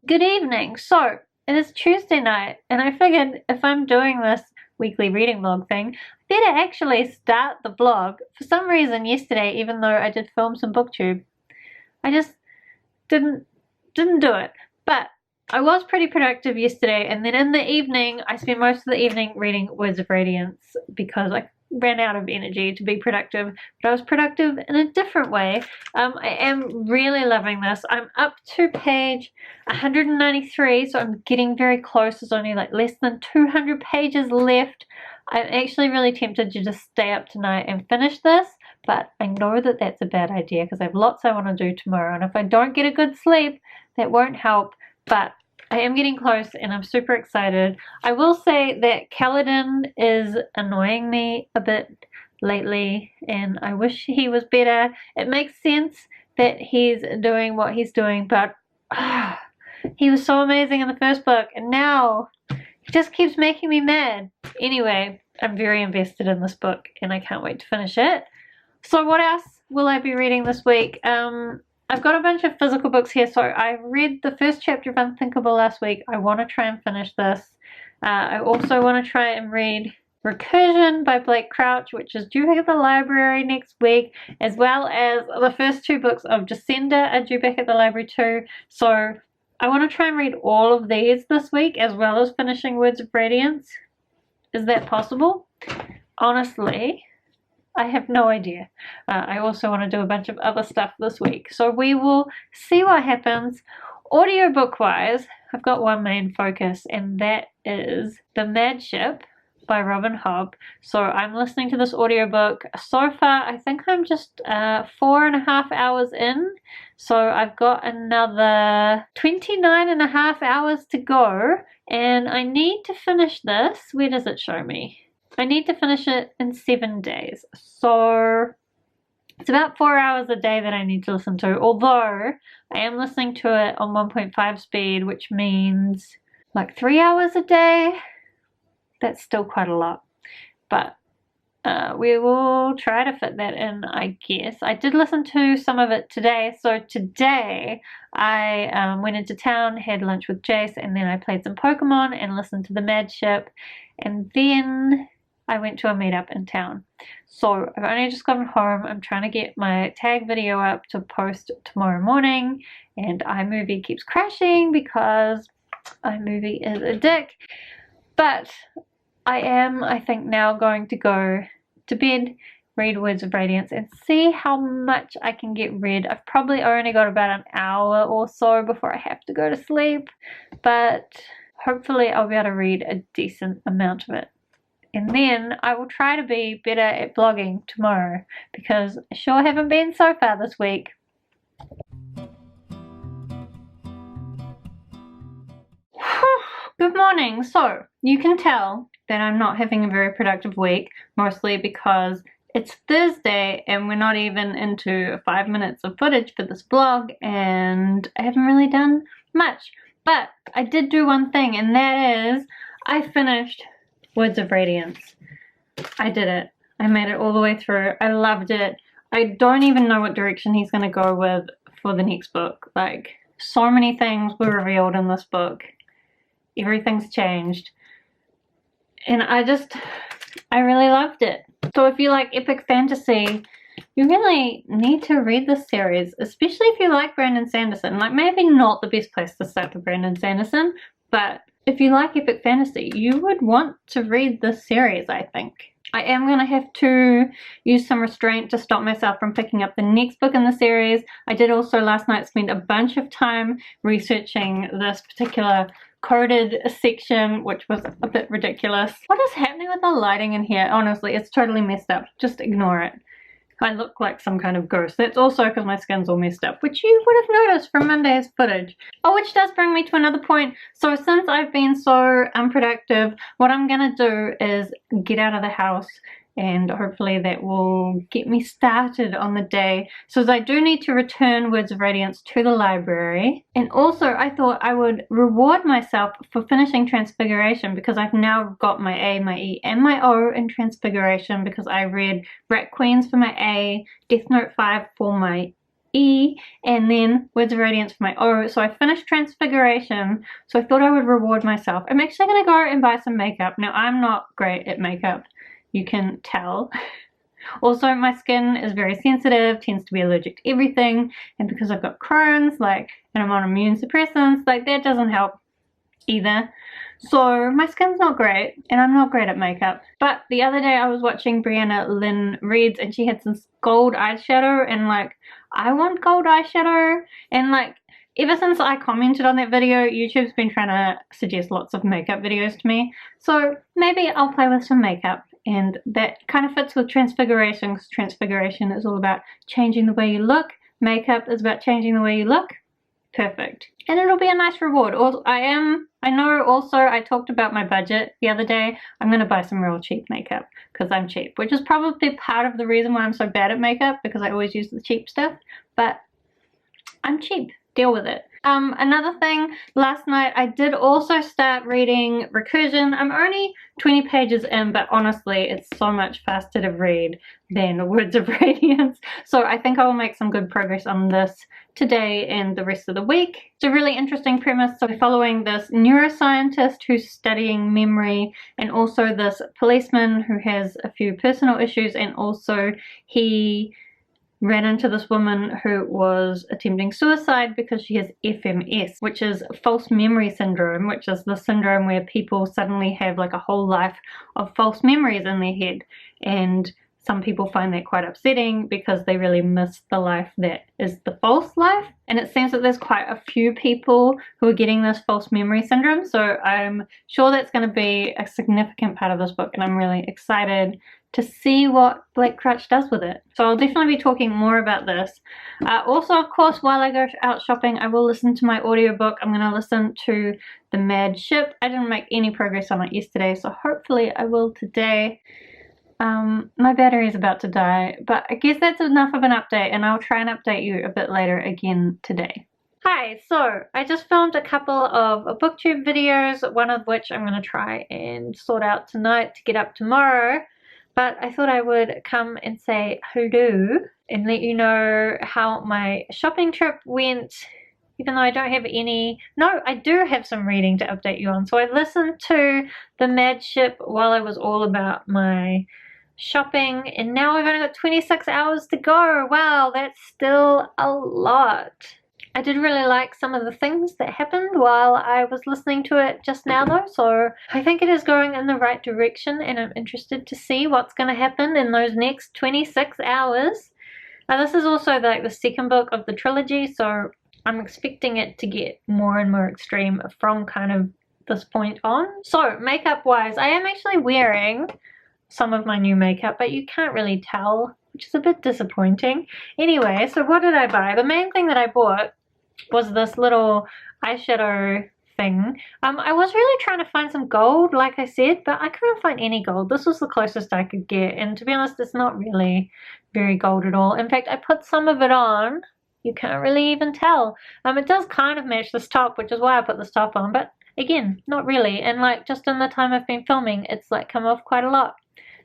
Good evening. So, it is Tuesday night, and I figured if I'm doing this weekly reading vlog thing, I better actually start the vlog. For some reason yesterday, even though I did film some booktube, I just didn't do it. But I was pretty productive yesterday, and then in the evening, I spent most of the evening reading Words of Radiance because I ran out of energy to be productive, but I was productive in a different way. I am really loving this. I'm up to page 193, so I'm getting very close. There's only like less than 200 pages left. I'm actually really tempted to just stay up tonight and finish this, but I know that that's a bad idea because I have lots I want to do tomorrow, and if I don't get a good sleep, that won't help. But I am getting close and I'm super excited. I will say that Kaladin is annoying me a bit lately and I wish he was better. It makes sense that he's doing what he's doing, but he was so amazing in the first book and now he just keeps making me mad. Anyway, I'm very invested in this book and I can't wait to finish it. So what else will I be reading this week? I've got a bunch of physical books here, so I read the first chapter of Unthinkable last week. I want to try and finish this. I also want to try and read Recursion by Blake Crouch, which is due back at the library next week, as well as the first two books of Descender are due back at the library too. So I want to try and read all of these this week, as well as finishing Words of Radiance. Is that possible? Honestly, I have no idea. I also want to do a bunch of other stuff this week. So we will see what happens. Audiobook wise, I've got one main focus, and that is The Mad Ship by Robin Hobb. So I'm listening to this audiobook. So far, I think I'm just 4.5 hours in. So I've got another 29.5 hours to go. And I need to finish this. Where does it show me? I need to finish it in 7 days, so it's about 4 hours a day that I need to listen to, although I am listening to it on 1.5 speed, which means like 3 hours a day. That's still quite a lot, but we will try to fit that in, I guess. I did listen to some of it today, so today I went into town, had lunch with Jace, and then I played some Pokemon and listened to The Mad Ship, and then I went to a meetup in town. So I've only just gotten home. I'm trying to get my tag video up to post tomorrow morning, and iMovie keeps crashing because iMovie is a dick. But I am, I think, now going to go to bed, read Words of Radiance, and see how much I can get read. I've probably only got about an hour or so before I have to go to sleep, but hopefully I'll be able to read a decent amount of it. And then I will try to be better at blogging tomorrow because I sure haven't been so far this week. Good morning. So you can tell that I'm not having a very productive week, mostly because it's Thursday and we're not even into 5 minutes of footage for this vlog and I haven't really done much. But I did do one thing, and that is I finished Words of Radiance. I did it. I made it all the way through. I loved it. I don't even know what direction he's going to go with for the next book. Like, so many things were revealed in this book. Everything's changed. And I really loved it. So if you like epic fantasy, you really need to read this series, especially if you like Brandon Sanderson. Like, maybe not the best place to start for Brandon Sanderson, but if you like epic fantasy, you would want to read this series, I think. I am going to have to use some restraint to stop myself from picking up the next book in the series. I did also last night spend a bunch of time researching this particular coded section, which was a bit ridiculous. What is happening with the lighting in here? Honestly, it's totally messed up. Just ignore it. I look like some kind of ghost. That's also because my skin's all messed up, which you would have noticed from Monday's footage. Oh, which does bring me to another point. So since I've been so unproductive, what I'm gonna do is get out of the house, and hopefully that will get me started on the day. So I do need to return Words of Radiance to the library. And also I thought I would reward myself for finishing Transfiguration because I've now got my A, my E, and my O in Transfiguration because I read Rat Queens for my A, Death Note 5 for my E, and then Words of Radiance for my O. So I finished Transfiguration, so I thought I would reward myself. I'm actually going to go and buy some makeup. Now, I'm not great at makeup, you can tell. Also, my skin is very sensitive, tends to be allergic to everything, and because I've got Crohn's, like, and I'm on immune suppressants, like, that doesn't help either. So my skin's not great, and I'm not great at makeup. But the other day I was watching Brianna Lynn Reads, and she had some gold eyeshadow, and like, I want gold eyeshadow, and like, ever since I commented on that video, YouTube's been trying to suggest lots of makeup videos to me. So maybe I'll play with some makeup, and that kind of fits with Transfiguration, because Transfiguration is all about changing the way you look. Makeup is about changing the way you look. Perfect. And it'll be a nice reward. I know also I talked about my budget the other day. I'm going to buy some real cheap makeup because I'm cheap, which is probably part of the reason why I'm so bad at makeup, because I always use the cheap stuff, but I'm cheap. Deal with it. Another thing, last night I did also start reading Recursion. I'm only 20 pages in, but honestly, it's so much faster to read than Words of Radiance. So I think I will make some good progress on this today and the rest of the week. It's a really interesting premise. So we're following this neuroscientist who's studying memory, and also this policeman who has a few personal issues, and also he ran into this woman who was attempting suicide because she has FMS, which is false memory syndrome, which is the syndrome where people suddenly have like a whole life of false memories in their head. And some people find that quite upsetting because they really miss the life that is the false life. And it seems that there's quite a few people who are getting this false memory syndrome. So I'm sure that's going to be a significant part of this book, and I'm really excited to see what Blake Crouch does with it. So I'll definitely be talking more about this. Also, of course, while I go out shopping, I will listen to my audiobook. I'm going to listen to The Mad Ship. I didn't make any progress on it yesterday, so hopefully I will today. My battery is about to die, but I guess that's enough of an update, and I'll try and update you a bit later again today. Hi, so I just filmed a couple of booktube videos, one of which I'm going to try and sort out tonight to get up tomorrow. But I thought I would come and say hello and let you know how my shopping trip went, even though I don't have any. No, I do have some reading to update you on. So I listened to The Mad Ship while I was all about my shopping, and now I've only got 26 hours to go. Wow, that's still a lot. I did really like some of the things that happened while I was listening to it just now though, so I think it is going in the right direction, and I'm interested to see what's going to happen in those next 26 hours. This is also like the second book of the trilogy, so I'm expecting it to get more and more extreme from kind of this point on. So makeup wise, I am actually wearing some of my new makeup, but you can't really tell, which is a bit disappointing. Anyway, so what did I buy? The main thing that I bought was this little eyeshadow thing. I was really trying to find some gold, like I said, but I couldn't find any gold. This was the closest I could get, and to be honest, it's not really very gold at all. In fact, I put some of it on. You can't really even tell. It does kind of match this top, which is why I put this top on, but again, not really. And like, just in the time I've been filming, it's like come off quite a lot.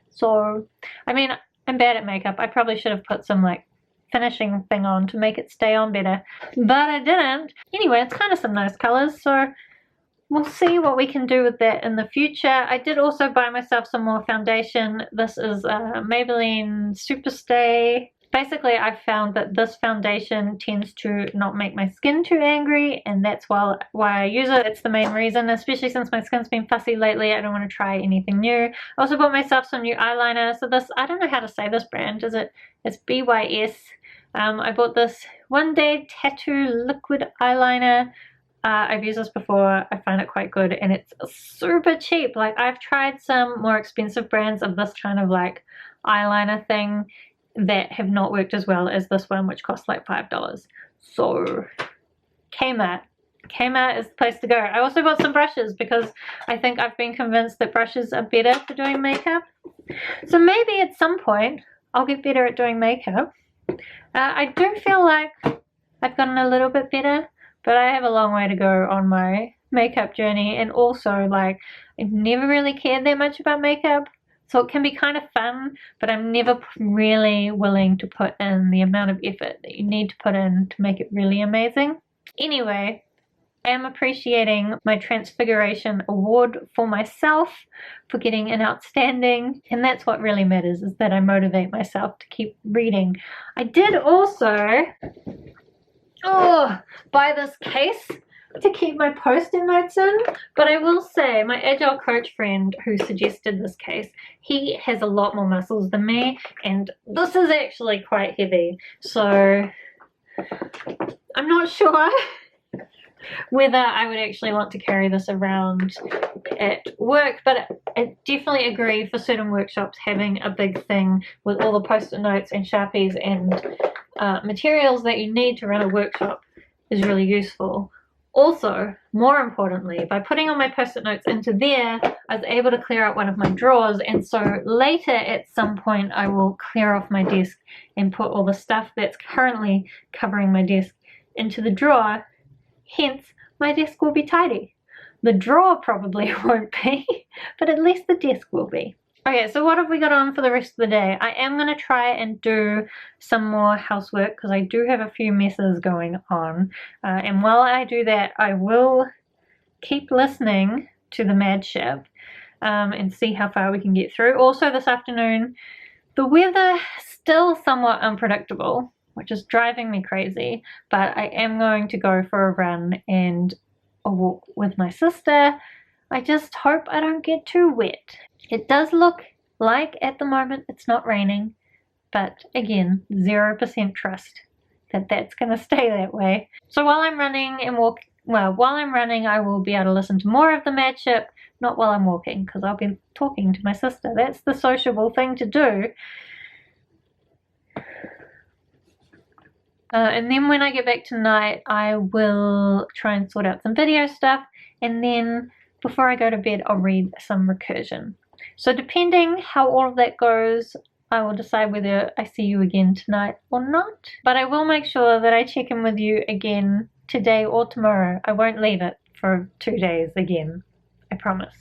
So, I mean, I'm bad at makeup. I probably should have put some like finishing thing on to make it stay on better, but I didn't. Anyway, it's kind of some nice colors, so we'll see what we can do with that in the future. I did also buy myself some more foundation. This is Maybelline Superstay. Basically, I found that this foundation tends to not make my skin too angry, and that's why I use it. It's the main reason, especially since my skin's been fussy lately. I don't want to try anything new. I also bought myself some new eyeliner. So this, I don't know how to say this brand. It's BYS. I bought this One Day Tattoo Liquid Eyeliner. I've used this before. I find it quite good, and it's super cheap. Like, I've tried some more expensive brands of this kind of like eyeliner thing that have not worked as well as this one, which costs like $5. So Kmart is the place to go. I also bought some brushes because I think I've been convinced that brushes are better for doing makeup. So maybe at some point I'll get better at doing makeup. I do feel like I've gotten a little bit better, but I have a long way to go on my makeup journey. And also, like, I've never really cared that much about makeup, So it can be kind of fun, but I'm never really willing to put in the amount of effort that you need to put in to make it really amazing. Anyway, I am appreciating my Transfiguration award for myself for getting an outstanding, and that's what really matters, is that I motivate myself to keep reading. I did also buy this case to keep my post-it notes in, but I will say my agile coach friend who suggested this case, he has a lot more muscles than me, and this is actually quite heavy, so I'm not sure whether I would actually want to carry this around at work, but I definitely agree for certain workshops having a big thing with all the post-it notes and Sharpies and materials that you need to run a workshop is really useful. Also, more importantly, by putting all my post-it notes into there, I was able to clear out one of my drawers, and so later at some point I will clear off my desk and put all the stuff that's currently covering my desk into the drawer. Hence, my desk will be tidy. The drawer probably won't be, but at least the desk will be. Okay, so what have we got on for the rest of the day? I am going to try and do some more housework because I do have a few messes going on. And while I do that, I will keep listening to the Mad Ship and see how far we can get through. Also this afternoon, the weather still somewhat unpredictable, which is driving me crazy, but I am going to go for a run and a walk with my sister. I just hope I don't get too wet. It does look like at the moment it's not raining, but again, 0% trust that that's going to stay that way. So while I'm running and while I'm running, I will be able to listen to more of the Mad Ship, not while I'm walking, because I'll be talking to my sister. That's the sociable thing to do. And then when I get back tonight, I will try and sort out some video stuff, and then before I go to bed, I'll read some recursion. So depending how all of that goes, I will decide whether I see you again tonight or not. But I will make sure that I check in with you again today or tomorrow. I won't leave it for 2 days again. I promise.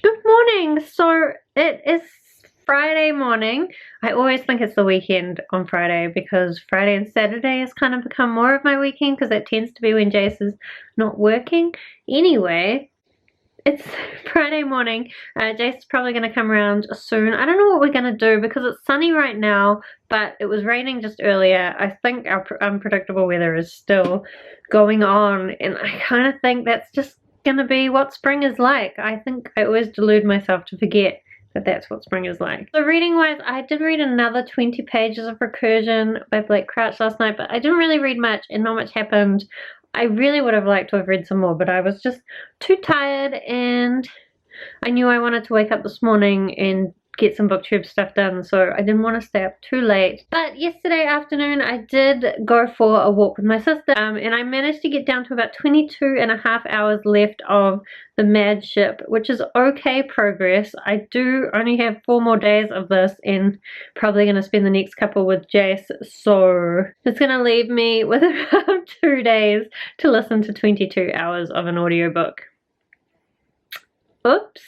Good morning. So it is Friday morning. I always think it's the weekend on Friday because Friday and Saturday has kind of become more of my weekend because that tends to be when Jace is not working. Anyway, it's Friday morning. Jace is probably going to come around soon. I don't know what we're going to do because it's sunny right now, but it was raining just earlier. I think our unpredictable weather is still going on, and I kind of think that's just going to be what spring is like. I think I always delude myself to forget that that's what spring is like. So reading wise, I did read another 20 pages of Recursion by Blake Crouch last night, but I didn't really read much and not much happened. I really would have liked to have read some more, but I was just too tired, and I knew I wanted to wake up this morning and get some booktube stuff done, so I didn't want to stay up too late. But yesterday afternoon I did go for a walk with my sister, and I managed to get down to about 22.5 hours left of the Mad Ship, which is okay progress. I do only have 4 more days of this and probably going to spend the next couple with Jace, so it's going to leave me with about 2 days to listen to 22 hours of an audiobook. Oops.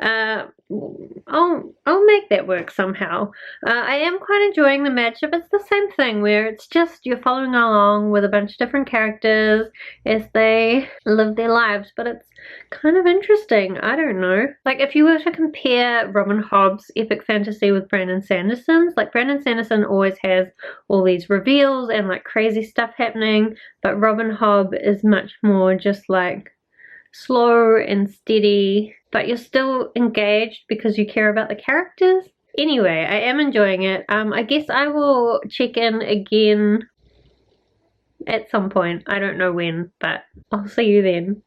I'll make that work somehow. I am quite enjoying the Mad Ship. It's the same thing where it's just you're following along with a bunch of different characters as they live their lives, but it's kind of interesting. I don't know. Like if you were to compare Robin Hobb's epic fantasy with Brandon Sanderson's, like Brandon Sanderson always has all these reveals and like crazy stuff happening, but Robin Hobb is much more just like slow and steady, but you're still engaged because you care about the characters. Anyway, I am enjoying it. I guess I will check in again at some point. I don't know when, but I'll see you then.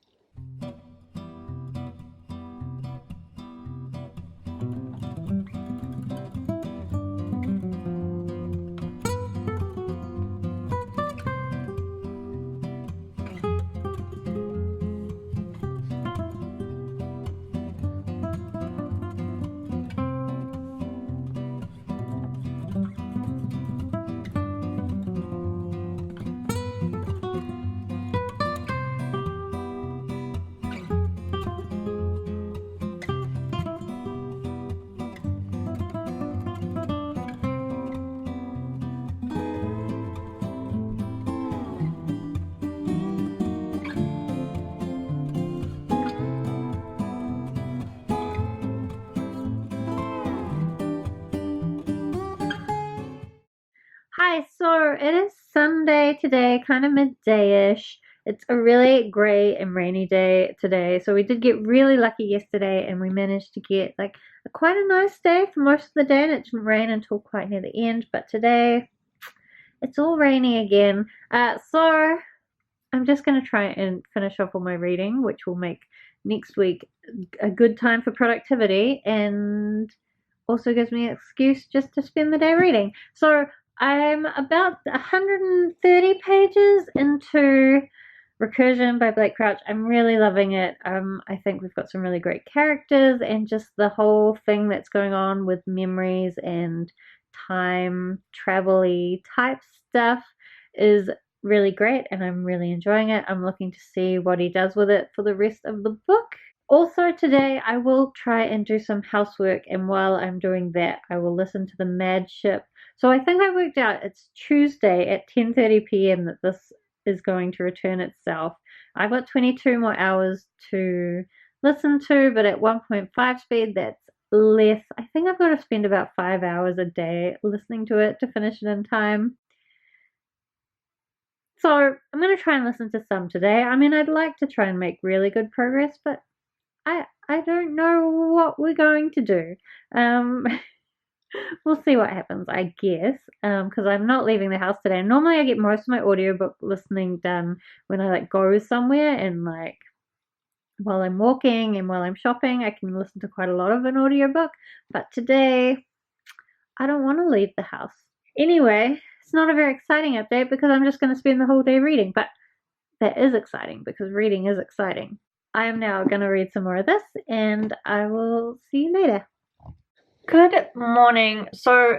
So it is Sunday today, kind of midday-ish. It's a really grey and rainy day today, so we did get really lucky yesterday and we managed to get like quite a nice day for most of the day, and it didn't rain until quite near the end, but today it's all rainy again. So I'm just going to try and finish off all my reading, which will make next week a good time for productivity and also gives me an excuse just to spend the day reading. So I'm about 130 pages into Recursion by Blake Crouch. I'm really loving it. I think we've got some really great characters, and just the whole thing that's going on with memories and time travel-y type stuff is really great, and I'm really enjoying it. I'm looking to see what he does with it for the rest of the book. Also today I will try and do some housework, and while I'm doing that I will listen to the Mad Ship. So I think I worked out it's Tuesday at 10:30 p.m. that this is going to return itself. I've got 22 more hours to listen to, but at 1.5 speed that's less. I think I've got to spend about 5 hours a day listening to it to finish it in time. So I'm going to try and listen to some today. I mean, I'd like to try and make really good progress, but I don't know what we're going to do. We'll see what happens, I guess, because I'm not leaving the house today. Normally I get most of my audiobook listening done when I like go somewhere, and like while I'm walking and while I'm shopping I can listen to quite a lot of an audiobook, but today I don't want to leave the house. Anyway, it's not a very exciting update because I'm just going to spend the whole day reading, but that is exciting because reading is exciting. I am now going to read some more of this, and I will see you later. Good morning. So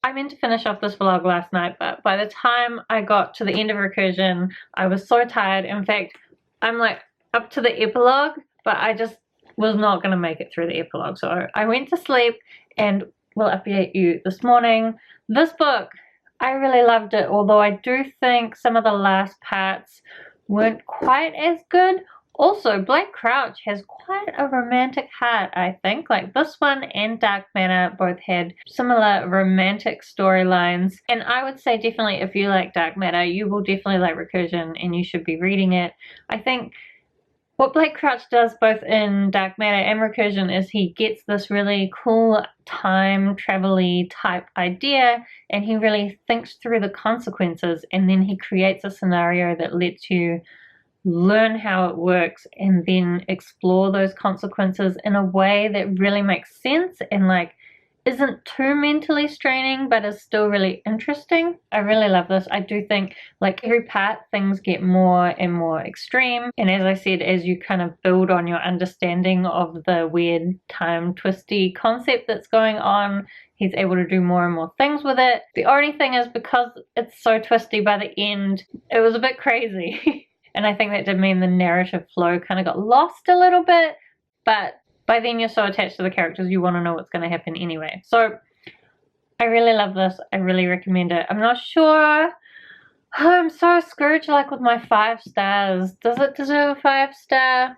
I meant to finish off this vlog last night, but by the time I got to the end of Recursion, I was so tired. In fact, I'm like up to the epilogue, but I just was not going to make it through the epilogue. So I went to sleep and will update you this morning. This book, I really loved it, although I do think some of the last parts weren't quite as good. Also, Blake Crouch has quite a romantic heart, I think. Like this one and Dark Matter both had similar romantic storylines. And I would say definitely if you like Dark Matter, you will definitely like Recursion and you should be reading it. I think what Blake Crouch does both in Dark Matter and Recursion is he gets this really cool time travel-y type idea, and he really thinks through the consequences, and then he creates a scenario that lets you learn how it works and then explore those consequences in a way that really makes sense and like isn't too mentally straining but is still really interesting. I really love this. I do think like every part things get more and more extreme, and as I said, as you kind of build on your understanding of the weird time twisty concept that's going on, he's able to do more and more things with it. The only thing is, because it's so twisty by the end, it was a bit crazy. And I think that did mean the narrative flow kind of got lost a little bit, but by then you're so attached to the characters you want to know what's going to happen anyway. So I really love this. I really recommend it. I'm not sure. Oh, I'm so Scrooge like with my 5 stars. Does it deserve a 5-star?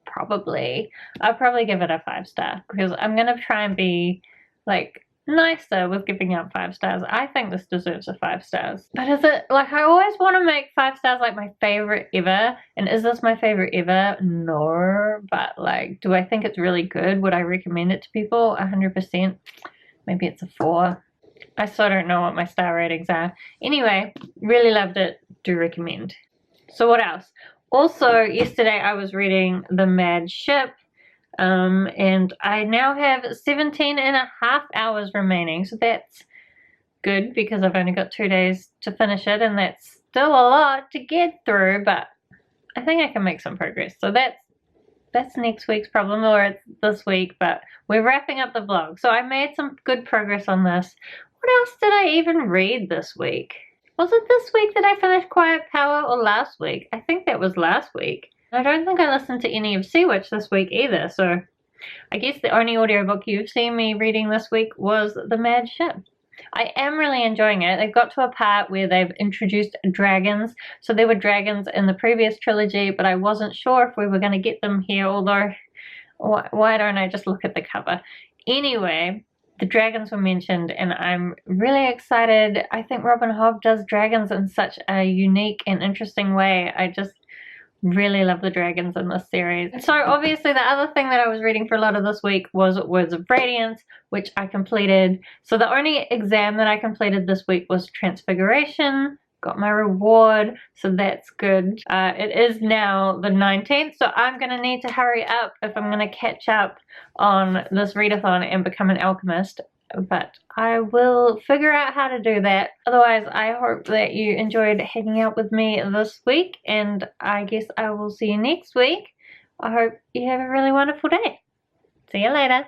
Probably. I'll probably give it a 5-star because I'm going to try and be like nicer with giving out 5 stars. I think this deserves a 5 stars. But is it, like, I always want to make 5 stars like my favorite ever, and is this my favorite ever? No, but like, do I think it's really good? Would I recommend it to people? 100%. Maybe it's a 4. I still don't know what my star ratings are. Anyway, really loved it. Do recommend. So what else? Also, yesterday I was reading The Mad Ship. And I now have 17 and a half hours remaining, so that's good because I've only got 2 days to finish it, and that's still a lot to get through, but I think I can make some progress. So that's next week's problem, or it's this week, but we're wrapping up the vlog. So I made some good progress on this. What else did I even read this week? Was it this week that I finished Quiet Power, or last week? I think that was last week. I don't think I listened to any of Sea Witch this week either, so I guess the only audiobook you've seen me reading this week was The Mad Ship. I am really enjoying it. They've got to a part where they've introduced dragons. So there were dragons in the previous trilogy, but I wasn't sure if we were going to get them here, although why don't I just look at the cover? Anyway, the dragons were mentioned, and I'm really excited. I think Robin Hobb does dragons in such a unique and interesting way. I just really love the dragons in this series. So obviously the other thing that I was reading for a lot of this week was Words of Radiance, which I completed. So the only exam that I completed this week was Transfiguration. Got my reward, so that's good. It is now the 19th, so I'm gonna need to hurry up if I'm gonna catch up on this readathon and become an alchemist. But I will figure out how to do that. Otherwise, I hope that you enjoyed hanging out with me this week, and I guess I will see you next week. I hope you have a really wonderful day. See you later.